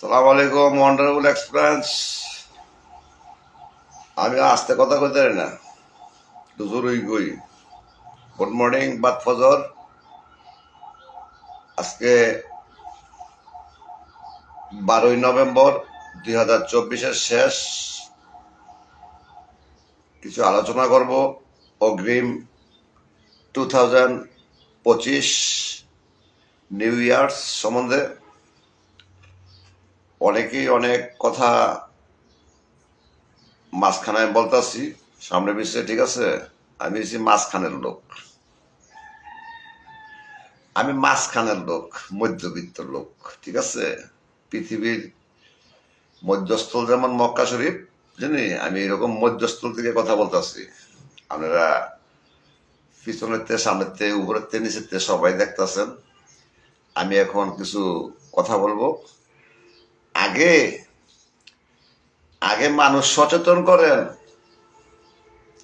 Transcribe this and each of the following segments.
সালাম আলাইকুম অনারেবল এক্সপ্রেন্স। আমি আস্তে কথা কইতে পারি না, একটু জরুরি কই। গুড মর্নিং বাদ ফজর। আজকে 12ই নভেম্বর 2024-এর শেষ। কিছু আলোচনা করব অগ্রিম 2025 নিউ ইয়ার্স সম্বন্ধে। অনেকেই অনেক কথা মাঝখানে বলতেছি, সামনে পিছিয়ে, ঠিক আছে। আমি হচ্ছি মাঝখানের লোক, আমি মাঝখানের লোক, মধ্যবিত্ত লোক, ঠিক আছে। পৃথিবীর মধ্যস্থল যেমন মক্কা শরীফ, জানি আমি এরকম মধ্যস্থল থেকে কথা বলতেছি। আপনারা পিছনের তে, সামনের তে, উপরের তে, নিচের তে সবাই দেখতেছেন। আমি এখন কিছু কথা বলবো। আগে আগে মানুষ সচেতন করেন,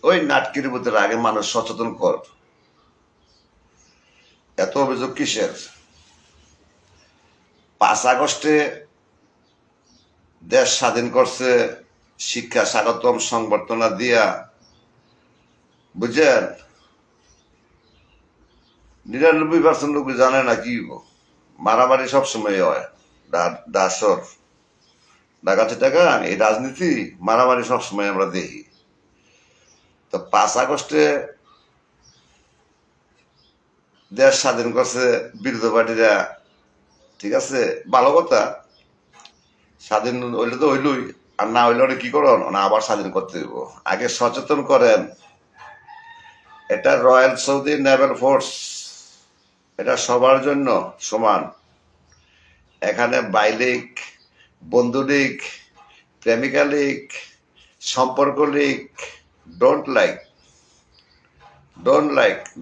ওই নাটকির ভিতরে আগে মানুষ সচেতন কর। এত অভিযোগ কিসের? 5 আগস্টে দেশ স্বাধীন করছে শিক্ষা স্বাগতম সংবর্ধনা দিয়া, বুঝছেন। 99% লোক জানে না কি মারামারি সবসময় হয়। ডাসর ডাকাতি টাকা, এই রাজনীতি মারামারি সবসময় আমরা দেখি। তো 5 আগস্টে দেশ স্বাধীন করছে বিরোধী পার্টিরা, ঠিক আছে, ভালো কথা। স্বাধীন হইলে তো হইলই, আর না হইলে কি করুন না, আবার স্বাধীন করতে দিব। আগে সচেতন করেন। এটা রয়্যাল সৌদি নেভাল ফোর্স, এটা সবার জন্য সমান। এখানে বাইলিক, বন্ধু লীগ, প্রেমিকা লীগ, সম্পর্ক League, don't like,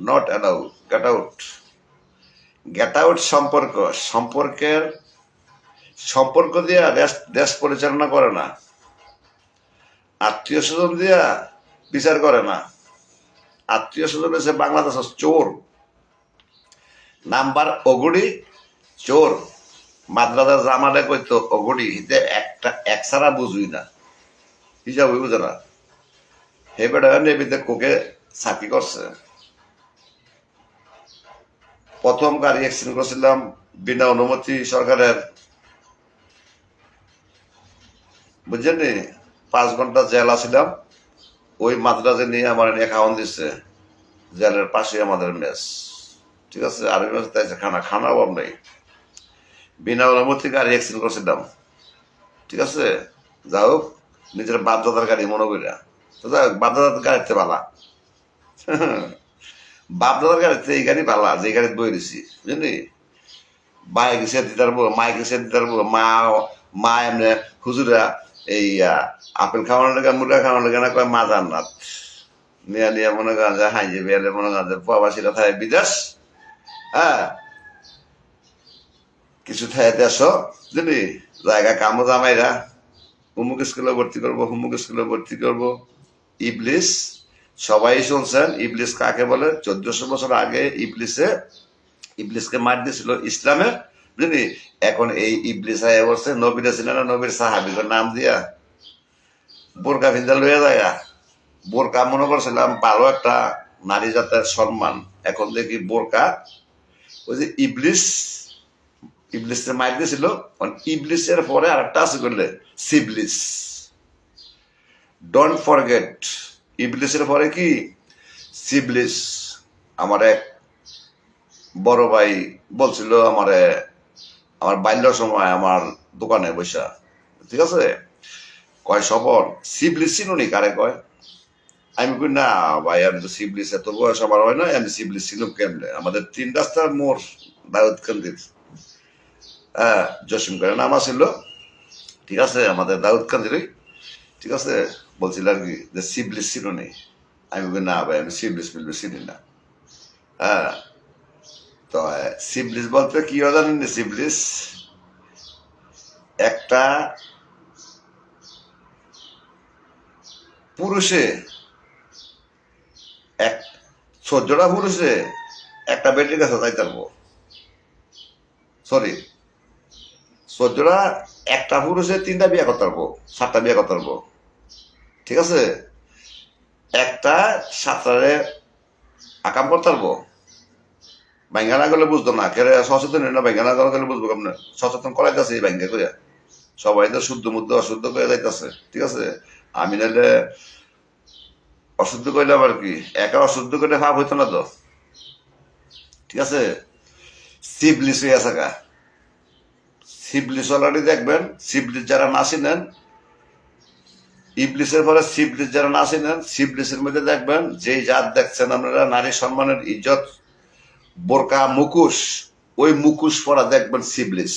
not allow, get out. Get out সম্পর্ক, সম্পর্ক দিয়া দেশ পরিচালনা করে না, আত্মীয় স্বজন দিয়া বিচার করে না। আত্মীয় স্বজন হচ্ছে বাংলাদেশ চোর, নাম্বার ওগুড়ি চোর। মাদ্রাসার জামালে কইতো ওগুড়ি, একটা এক ছাড়া বুঝুই না, হিসাব বুঝে না। হে বেটা নেবিতে কোকে চাকরি করছে। প্রথম গাড়ি অ্যাক্সিডেন্ট করছিলাম বিনা অনুমতি সরকারের, বুঝছেন। 5 ঘন্টা জেল আসিলাম। ওই মাদ্রাসে নিয়ে আমার খাওয়ান দিচ্ছে, জেলের পাশে আমাদের মেস, ঠিক আছে। আরবি মেস তাইছে, খানা অভাব নেই। বিনা অনুমতি গাড়ি অ্যাক্সিডেন্ট করছিলাম, ঠিক আছে। যাই হোক, নিজের বাপদাদার গাড়ি মনে করিয়া, তো যাই হোক, বাপদাদার গাড়িতে পালা বাপদাদার গাড়িতে এই গাড়ি পালা, যে গাড়িতে বই দিছি, বুঝলি। বাইক গেছে দিতে পারবো, মাইক গেছে দিতে পারবো। মা এমনি হুজুরা এই আপেল খাওয়ানোর লেগে, মুরগা খাওয়ানোর লেগে না কয় মা জান্নাত নিয়ে নিয়ে মনে করেন যে হাই যে বেলে মনে করেন যে প্রবাসীরা থাকে বিদেশ, হ্যাঁ, কিছু থাকে দেশ, বুঝলি। জায়গা কামো জামাইরা হুমুক স্কুলে ভর্তি করবো, হুমুক স্কুলে ভর্তি করবো। ইবলিস, সবাই শুনছেন ইবলিস কাকে বলে। 1400 বছর আগে ইবলিসকে মার দিয়েছিল ইসলামে, বুঝলি। এখন এই ইবলিস আয়া বলছে নবীরা ছিল না, নবীর সাহাবির নাম দিয়া বোরকা ভিন্দা লইয়া যায়। বোরকা মনে করছিলাম ভালো একটা নারী জাতের সম্মান, এখন দেখি বোরকা। ওই যে ইবলিসের মার দিয়েছিল, ইবলিসের পরে আর একটা আছে করলে সিবলিস। ডোন্ট ফরগেট, ইবলিসের পরে কি সিবলিস। আমার এক বড় ভাই বলছিল আমার বাল্য সময় আমার দোকানে বসা, ঠিক আছে, কয় স্বপন সিবলিস চিনুনি কারে কয়। আমি কই না ভাই, আমি তো সিবলিস এত বয়স আমার হয় না, আমি সিবলিস ছিলাম কেমনে। আমাদের 3 রাস্তার মোড় দাউদকান্দির, হ্যাঁ, জসিম করে নাম ছিল, ঠিক আছে, আমাদের দাউদকান্দির, ঠিক আছে। বলছিল আর কি যে সিবলিস চিনুনি। আমি কই না ভাই, আমি সিবলিস চিনি না। হ্যাঁ, তো সিবলিস বলতে কি হয় জানেন? সিবলিস একটা পুরুষে, এক 14টা পুরুষে একটা বেটির কাছে যাইতে পারবো, সরি 14টা একটা পুরুষে 3টা বিয়ে করতে পারবো, 7টা বিয়ে করতে পারবো, ঠিক আছে? একটা 7টারে আকাম করতে পারবো। ব্যাঙ্গা না করলে বুঝতো না, কেরে সচেতন না, ব্যাঙ্গা না করলে বুঝবো কেমন? সচেতন করাইতেছে এই ব্যাঙ্গা কইয়া, সবাই তো শুদ্ধ মুদ্ধ অশুদ্ধ করে যাইতেছে, ঠিক আছে? আমি নাহলে অশুদ্ধ করলাম আর কি, একা অশুদ্ধ করে ভাব হইতো না তো, ঠিক আছে? সিবলিস হয়ে আছে গা, সিবলিস অলরেডি দেখবেন, সিবলিস যারা না চিনেন, ইবলিসের পরে সিবলিস যারা না চিনেন, সিবলিসের মধ্যে দেখবেন যেই জাত দেখছেন আপনারা, নারী সম্মানের ইজ্জত, বোরকা মুকুশ, ওই মুকুশ পরা দেখবেন সিবলিস।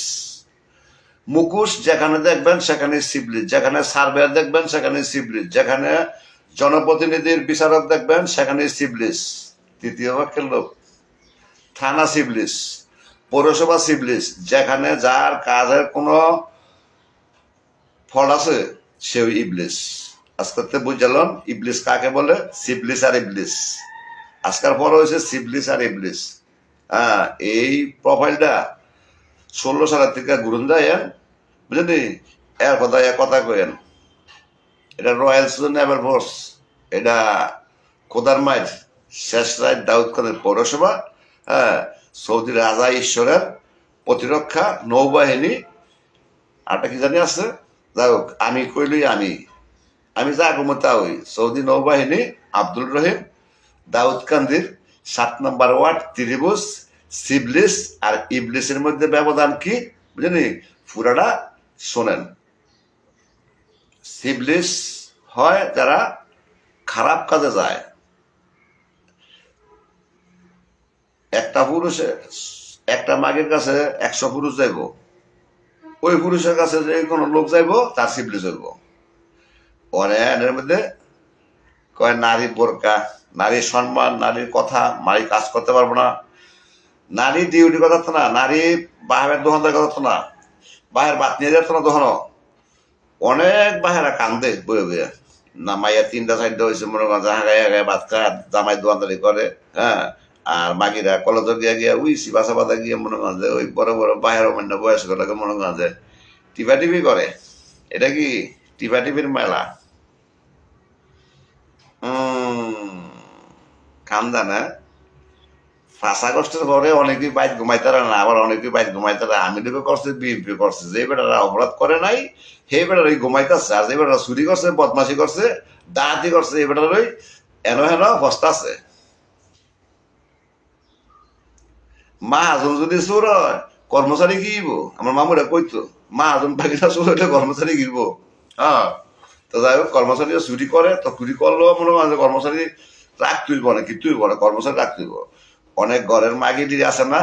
মুকুশ যেখানে দেখবেন সেখানে সিবলিস, যেখানে সার্ভেয়ার দেখবেন সেখানে সিবলিস, যেখানে জনপ্রতিনিধির বিচারক দেখবেন সেখানে সিবলিস। তৃতীয় বাক্যের লোক থানা সিবলিস, পৌরসভা সিবলিস, যেখানে যার কাজের কোনো ফল আছে সে ইবলিস। আজকে বুঝলাম ইবলিস কাকে বলে, সিবলিস আর ইবলিস। আজকাল পর হয়েছে সিবলিস আর ইবলিস। হ্যাঁ, এই প্রোফাইলটা 16 সালের থেকে ঘুরুন যায়, বুঝলি? এর কথা কয়েন, এটা রয়্যাল নেভাল ফোর্স, এটা খোদার মায়ের শেষ রায় দাউদ খানের পৌরসভা, হ্যাঁ, সৌদি রাজা ঈশ্বরের প্রতিরক্ষা নৌবাহিনী, আরটা কি জানি আছে, যাই হোক, আমি কইলই আমি যা ঘুমতা ওই সৌদি নৌবাহিনী, আব্দুল রহিম, দাউদ কান্দির 7 নম্বর ওয়ার্ড, ত্রিভুজ, সিবলিস আর ইবলিসের মধ্যে ব্যবধান কি বুঝলি? পুরাটা শোনেন। সিবলিস হয় যারা খারাপ কাজে যায়, একটা পুরুষে একটা মাগের কাছে 100 পুরুষ যাইব, ওই পুরুষের কাছে যে কোনো লোক যাইব তার সিবলিস হইব। এর মধ্যে কয় নারী বোরকা, নারীর সম্মান, নারীর কথা, নারী কাজ করতে পারবো না, নারী ডিউটি কথা তো না, নারী বাহের দোকানদার কথা তো না, বাহের বাত নিয়ে যেত না দোকানো। অনেক বাহেরা কান্দে বয়ে বয়ে, না মাইয়া 3টা 4টা হয়েছে মনে করেন, হাগায় হাগায় বাদ খায়, জামাই দোকানদারি করে, হ্যাঁ, আর মাগিরা কলেজ গিয়া গিয়া উইসি বাসা বাদা গিয়ে মনে করেন যে ওই বড় বড় বাহের অমান্য বয়স্কটাকে মনে করেন যে টিপা টিপি করে। এটা কি টিপা টিপির মেলা? কান্দা না? 5 আগস্টের পরে অনেকেই বাইক ঘুমাইতারা না, আবার অনেকেই বাইক ঘুমাইতারা। আমি লোকে করছে, বিএনপি করছে, যে বেটারা অপরাধ করে নাই সেই বেটার ওই ঘুমাইতেছে, আর যে বেটারা চুরি করছে, বদমাশি করছে, ডাকাতি করছে, এই বেটার ওই এন হেন হস্তা আছে। মাহাজন যদি চোর হয় কর্মচারী গিব, আমার মামুরা কইতো মাহাজন বাকিটা চোর হইলে কর্মচারী গিরবো। হ্যাঁ, তো যাই হোক, কর্মচারী চুরি করে তো চুরি করলেও মনে হয় যে কর্মচারী রাগ তুলব না, কি তুলব না, কর্মচারী রাগ তুলব। অনেক ঘরের মাগি আছে না,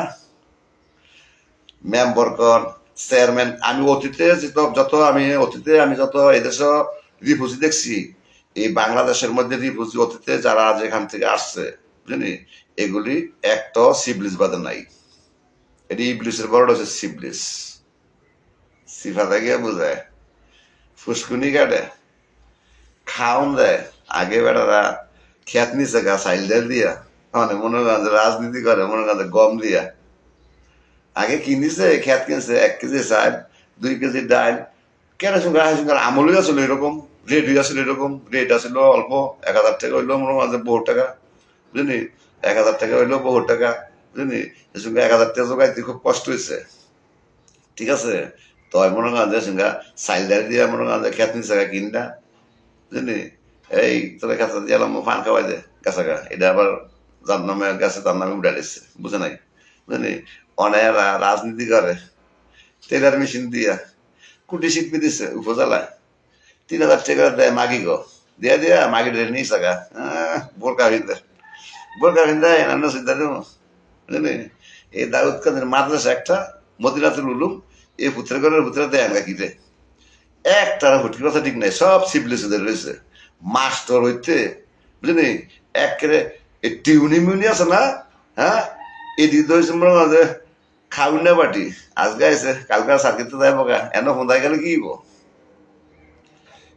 মেম্বার কর, চেয়ারম্যান। আমি অতীতে যত এদেশে রিফিউজি দেখছি, এই বাংলাদেশের মধ্যে রিফিউজি অতীতে যারা যেখান থেকে আসছে বুঝলি, এগুলি একটাও সিবলিস বাদে নাই। এটি ইবলিসের বড় হচ্ছে সিবলিস। সিফাতে গিয়ে বুঝায়, ফুসকুনি কাটে, খাওন দেয়। আগে বেড়ারা খেত নিচে গা চাইল ডাল দিয়া, মানে মনে করেন যে রাজনীতি করে, মনে করেন যে গম দিয়া। আগে কিনছে খেত কিনছে 1 কেজি চাল, 2 কেজি ডাল, কেন সঙ্গে আমলই আসলে এরকম, রেট আসলে এরকম, রেট আসলে অল্প, 1000 টাকা হইলেও মনে হয় বহু টাকা, বুঝলি? 1000 টাকা হইলেও বহু টাকা, বুঝলি? এর সঙ্গে 1000 টাকা জোগাইতে খুব কষ্ট হয়েছে, ঠিক আছে? তো মনে করেন যে সঙ্গে চাইল ডাল দিয়া মনে করেন যে খেত নিচে কিনটা, বুঝলি? এই তোরা কাছে দিলাম পান খাওয়াই দে কাছাকা, এটা আবার যার নামে গেছে তার নামে উঠে দিচ্ছে, বুঝে নাই, বুঝলি? অনেরা রাজনীতি করে টেলার মেশিন দিয়া, কুটি শিল্পী দিচ্ছে উপজেলায়, 3000 টাকা দেয় মাগি গো, দিয়া দিয়া মাগি ডেরে নিয়ে থাকা, বোরকা ভিন্দে, বোরকা ভিন্দে এনান্ন চিন্তা দেবো, বুঝলি? এই দাউদ কাদের মাদ্রাসা একটা, মদিনাতুল উলুম, এই পুত্রের ঘরের পুত্রে দেয় গাকিতে একটার হুটকি কথা ঠিক নাই, সব সিবলিসদের রয়েছে মাস্টার হইতে, বুঝলি? একেবারে টিউনি মিউনি আছে না, হ্যাঁ, এদিকে হয়েছে মনে হয় যে খাউনা বাটি, আজকে আছে কালকে সার্কিটে যাই বগা, এন ফোন্দাই গেলে কি হইব,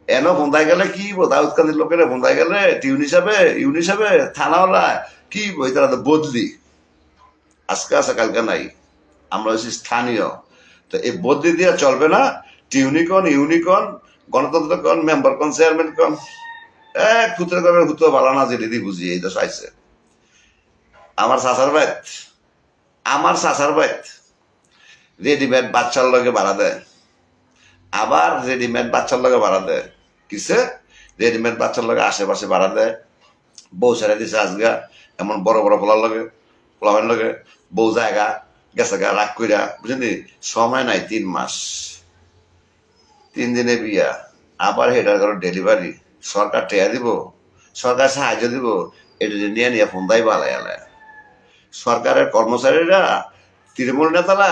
এন ফোন্দাই গেলে কি হইব, দাউদ কান্দির লোকেরা ফোন্দাই গেলে টিউন হিসাবে থানাওয়ালা কি হইব, তারা তো বদলি, আজকে আছে কালকে নাই। আমরা হচ্ছি স্থানীয়, তো এই বদলি দিয়ে চলবে না। টিউনিকন ইউনিকন গণতন্ত্র কন মেম্বার কন চেয়ারম্যান কন এক ফুতের ঘরের হুতো ভালো না যেটি বুঝি এই দেশ আইছে আমার চাচার বাইত আমার চাচার বাইত রেডিমেড বাচ্চার লগে ভাড়া দেয় আবার রেডিমেড বাচ্চার লগে ভাড়া দেয় কিসে রেডিমেড বাচ্চার লগে আশেপাশে ভাড়া দেয় বউ ছেড়ে দিছে আজগা এমন বড় বড় পোলার লগে পোলাবেন লগে বউ জায়গা গেছে গা রাগ কইরা বুঝলি সময় নাই 3 মাস 3 দিনে বিয়া আবার হেটার ঘর ডেলিভারি সরকার টেয়া দিব সরকার সাহায্য দিব এটা নিয়ে নিয়ে ফোন দাই বালাই আলায় সরকারের কর্মচারীরা তৃণমূল নেতারা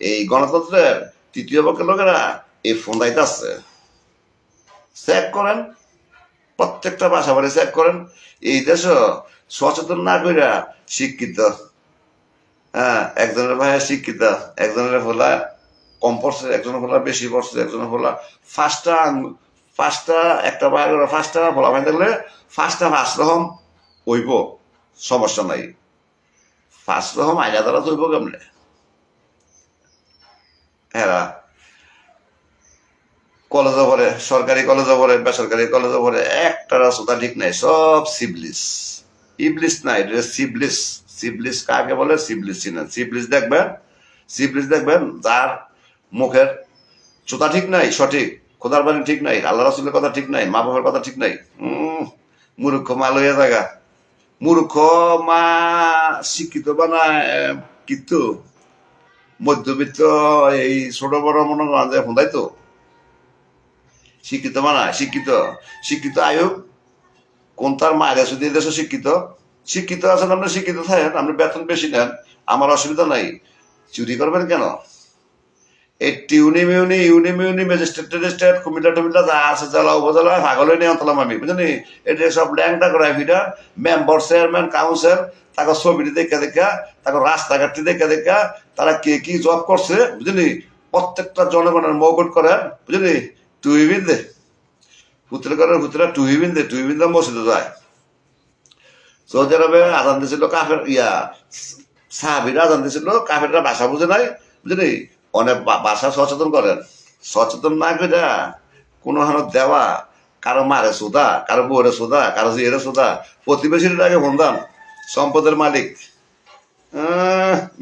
এই গণতন্ত্রের তৃতীয় পক্ষের লোকেরা এই ফোন দাইতে আসছে চেক করেন প্রত্যেকটা বাসা বাড়ি চেক করেন এই দেশ সচেতন না কইরা শিক্ষিত হ্যাঁ একজনের ভাই শিক্ষিত একজনের ফোলা কম পড়ছে একজনের ফোলা বেশি পড়ছে একজনের ফোলা ফার্স্টটা একটা ভাই ফার্স্টটা ফোলা ভাই থাকলে ফার্স্টটা ফার্স্ট রকম হইব সমস্যা নাই ফার্স্ট রকম আইনা দ্বারা চলব কেমনে এরা কলেজে পড়ে সরকারি কলেজে পড়ে বেসরকারি কলেজে পড়ে একটা রাস্তা ঠিক নাই সব সিবলিস ইবলিস নাই সিবলিস সিবলিস কাকে বলে সিবলিস চিনেন সিবলিস দেখবেন যার মুখের চোতা ঠিক নাই সঠিক খোদার বাণী ঠিক নাই আল্লাহ রাসুলের কথা ঠিক নাই মা বাবার কথা ঠিক নাই মূর্খ মা লইয়া জায়গা মূর্খ মা শিক্ষিত বানায় কিন্তু মধ্যবিত্ত এই ছোট বড় মনে করেন যে ফোন তো শিক্ষিত বানায় শিক্ষিত শিক্ষিত আয়োগ কোন তার মায়ের আছে দিয়ে দেশে শিক্ষিত শিক্ষিত আছেন আপনি শিক্ষিত থাকেন আপনি বেতন বেশি নেন আমার অসুবিধা নাই চুরি করবেন কেন এই ইউনি ম্যাজিস্ট্রেট কুমিল্লা টুমিল্লা যা আছে জেলা উপজেলা ভাগলে নিয়ে আনতাম আমি বুঝলি এটা সব ল্যাংটা করা ফিটা মেম্বার চেয়ারম্যান কাউন্সিল তাকে ছবিটি দেখা তাকে রাস্তাঘাটটি দেখা তারা কে কি জব করছে বুঝলি প্রত্যেকটা জনগণের মৌকুট করেন বুঝলি তুই বিন্দে ভূতরা টুহি বিন্দে মসজিদে যায় সৌদি আরবে আজান দিছিল কাফের সাহাবিরা আজান দিছিল কাফেররা ভাষা বুঝে নাই বুঝলি অনেক ভাষা সচেতন না করে কোনো হানত দেওয়া কারো মারে সোদা কারো বউরে সোদা কারো জিয়েরে সোদা প্রতিবেশীর আগে বন্ধান সম্পদের মালিক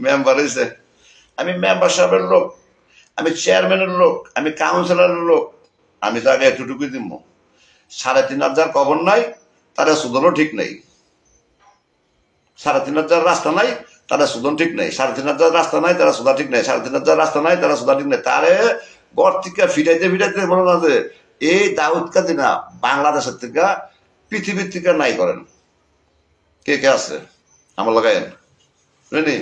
মেম্বার হয়েছে আমি মেম্বার সাহেবের লোক আমি চেয়ারম্যানের লোক আমি কাউন্সিলরের লোক আমি তো আগে এতটুকুই দিব 3,500 কবর নাই তারা সুদনও ঠিক নেই 3,500 রাস্তা নাই তারা সুদন ঠিক নেই 3,500 রাস্তা নাই তারা সুদা ঠিক নেই 3,500 রাস্তা নাই তারা সুদা ঠিক নেই তারে ঘর থেকে ফিরাইতে মনে আছে এই দাউদ কাদিনা বাংলাদেশের থেকে পৃথিবীর থেকে নাই করেন কে কে আছে আমার লাগাইন বুঝলি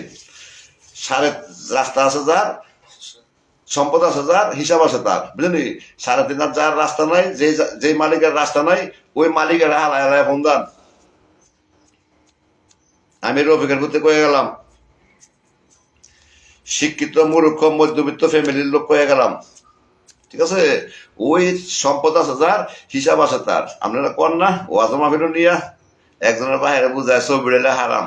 রাস্তা আছে যার সম্পদ আছে যার হিসাব আছে তার বুঝলি 3,500 রাস্তা নাই যে মালিকের রাস্তা নাই ওই মালিকের হালায় ফোন দান আমি রফিকের প্রতি কয়ে গেলাম শিক্ষিত মূর্খ মধ্যবিত্ত ফ্যামিলির লোক কয়ে গেলাম ঠিক আছে ওই সম্পদ আছে যার হিসাব আছে তার আপনারা কর না ও আজমা ফিরো নিয়া একজনের বাইরে বুঝায় ছবিড়ালে হারাম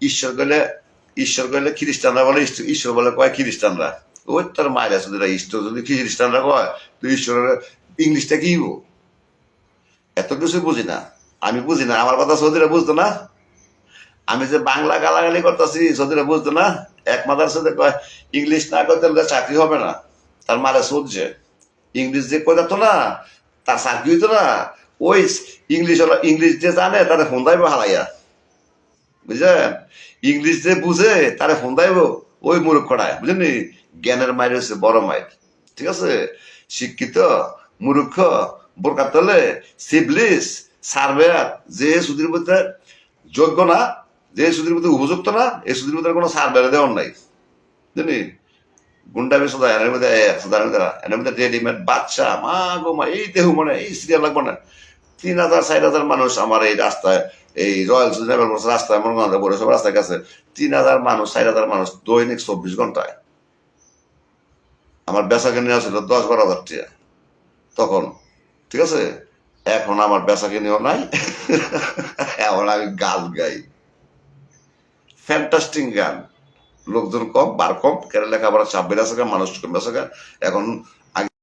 ঈশ্বর কইলে খ্রিস্টানরা বলে ঈশ্বর বলে কয় খ্রিস্টানরা ওই তার মায়ের আছে ঈশ্বর যদি খ্রিস্টানরা কয় তো ঈশ্বরের ইংলিশটা কি এত কিছু বুঝি না আমি বুঝি না আমার কথা সৌদিরা বুঝতো না আমি যে বাংলা গালাগালি করতেছি সৌদিরা বুঝতো না এক মাদার সাথে কয় ইংলিশ না করতে চাকরি হবে না তার মারে সহ্যে ইংলিশ যে কই যেত না তার চাকরি হইতো না ওই ইংলিশ যে জানে তারে ফোন দাইব হারাইয়া বুঝলেন ইংলিশ যে বুঝে তারে ফোন দাইব ওই মূর্খটায় বুঝলি জ্ঞানের মায়ের হচ্ছে বড় মায়ের ঠিক আছে শিক্ষিত মূর্খ বোরকার তলে সিবলিস সার্ভেয়ার যে সুদীর মধ্যে যোগ্য না যে সুদীর মধ্যে উপযুক্ত না এই সুদীর মধ্যে কোনো সার্ভেয়ার দেওয়ার নাই বুঝলি গুন্ডামি সোদা এর মধ্যে এর মধ্যে রেডিমেড বাচ্চা মা গো মা এই দেহ মনে এই সিরিয়াল লাগবে না 3,000 4,000 মানুষ আমার এই রাস্তায় এই রয়্যাল রাস্তায় মনে করেন বড় সব রাস্তায় গেছে 3,000 মানুষ 4,000 মানুষ দৈনিক 24 ঘন্টায় আমার বেচা কিনে ছিল 10-12 হাজার টাকা তখন ঠিক আছে এখন আমার বেচা কিনেও নাই এখন আমি গান গাই ফ্যান্টাস্টিক গান লোকজন কম বার কম কেরালা লেখাপড়া চাপ বেড়ে আছে মানুষ কম বেচা এখন